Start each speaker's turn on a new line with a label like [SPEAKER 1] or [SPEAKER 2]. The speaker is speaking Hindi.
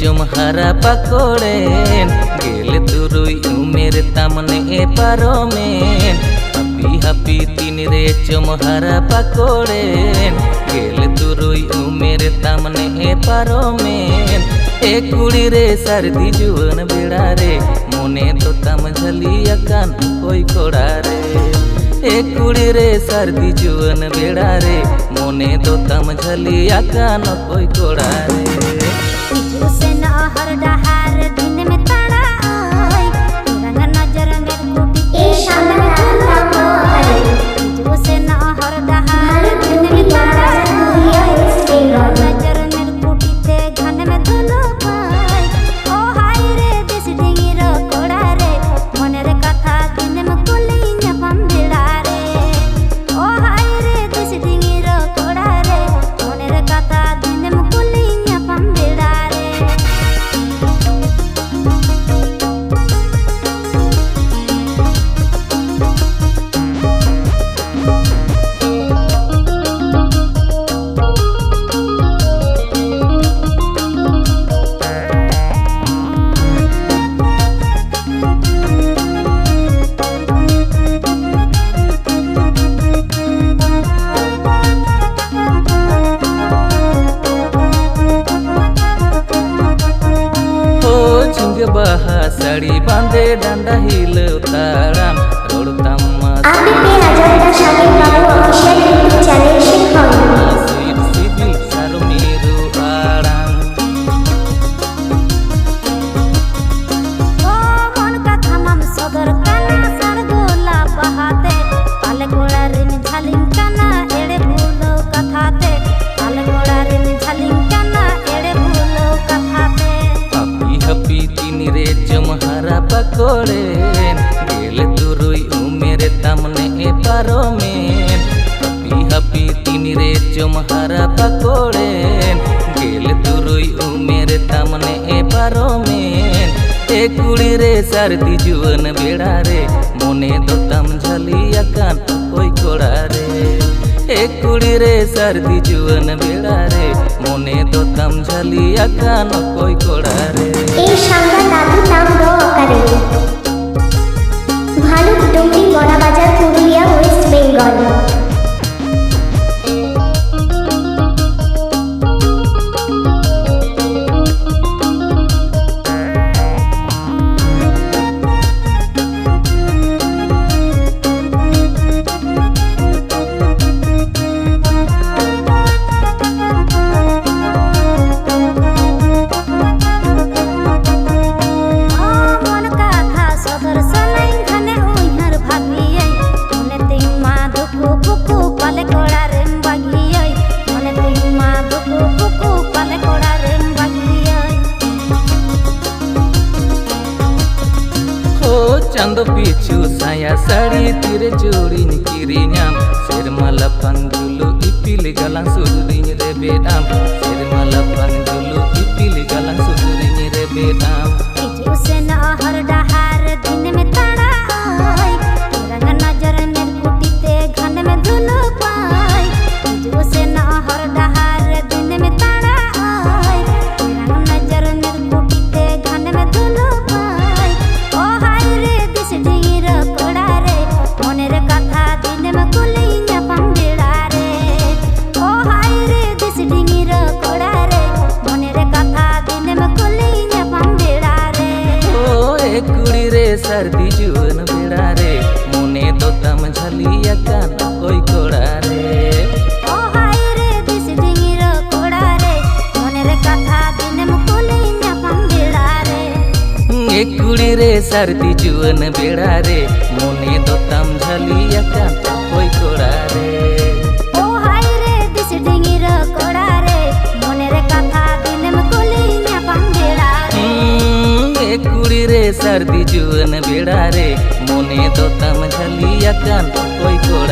[SPEAKER 1] चुमहारा पकोड़ेन गेल तुरुई उमेर तामने पारोमेन हापी हापी तीन रे चुमहारा पकोड़ेन गेल तुरुई उमेर तामने पारोमेन एक कुड़ी रे सर्दी जुवन बेड़ा रे मोने तो तम झली अकान कोई कोड़ा रे एक कुड़ी रे सर्दी जुवन बेड़ा रे मोने तो तम झली अकान कोई कोड़ा रे बहा साड़ी बांधे डांडा हिलो ताड़ाम रोड़ताम स्वीट सिबिल सारो मीरू आड़ाम
[SPEAKER 2] मन का थमम सदर काना सर गोला बहाते पाले गोड़ा रिन झलिंग काना एड़े भूलो कथाते पाले गोड़ा रिन झलिंग काना एड़े भूलो कथाते
[SPEAKER 1] हापी हापी तीन रे चुमहारा पकोड़ेन गेल तुरुई उमेर तामने पारोमेन हापी हापी तीन रे चुमहारा पकोड़ेन गेल तुरुई उमेर तामने पारोमेन एक कुड़ी रे सर्दी जुवन बेड़ा रे मोने तो तम झली अकान कोई कोड़ा रे एक कुड़ी रे सर्दी जुवन बेड़ा रे मोने तो तम झली अकान कोई कोड़ा रे
[SPEAKER 3] এই সাংবা দাদু নাম দ আকারে ভালুক ডুমরি বড়া বাজার পুরুলিয়া ওয়েস্ট বেঙ্গল
[SPEAKER 1] चांद पीछू साया साड़ी तीरे जोड़ी किरी नाम शेरमाला पंजुलु इपिल गलां सुदुरिन रे बेदाम शेरमाला पंजुलु इपिल गलां सुदुरिन रे बेदाम
[SPEAKER 2] इजू से ना हर डहार दिन में ताड़ा आई रंग नजर में कुटीते घन में धुलो पाई इजू से ना हर डहार दिन में ताड़ा आई रंग नजर में कुटीते घन में धुलो पाई ओ हाय रे दिस ढीर कोड़ा रे मोने रे कथा दिन में कुलिया पंगड़ा रे ओ हाय रे दिस ढीर कोड़ा रे मोने रे कथा दिन में कुलिया पंगड़ा रे
[SPEAKER 1] ओ एक कुड़ी रे सर्दी जुवन बेड़ा रे मोने तो तम झली अकान कोई कोड़ा रे
[SPEAKER 2] ओ हाय रे दिस ढीर कोड़ा रे मोने रे कथा दिन में कुलिया पंगड़ा रे
[SPEAKER 1] एक कुड़ी रे सर्दी जुवन बेड़ा रे मोने तो तम झली अकान कोई कोड़ा रे
[SPEAKER 2] ओ हाय रे दिस ढीर कोड़ा रे मोने रे कथा दिन में कुलिया पंगड़ा रे
[SPEAKER 1] एक कुड़ी रे सर्दी जुवन बेड़ा रे मोने तो तम झली अकान कोई कोड़ा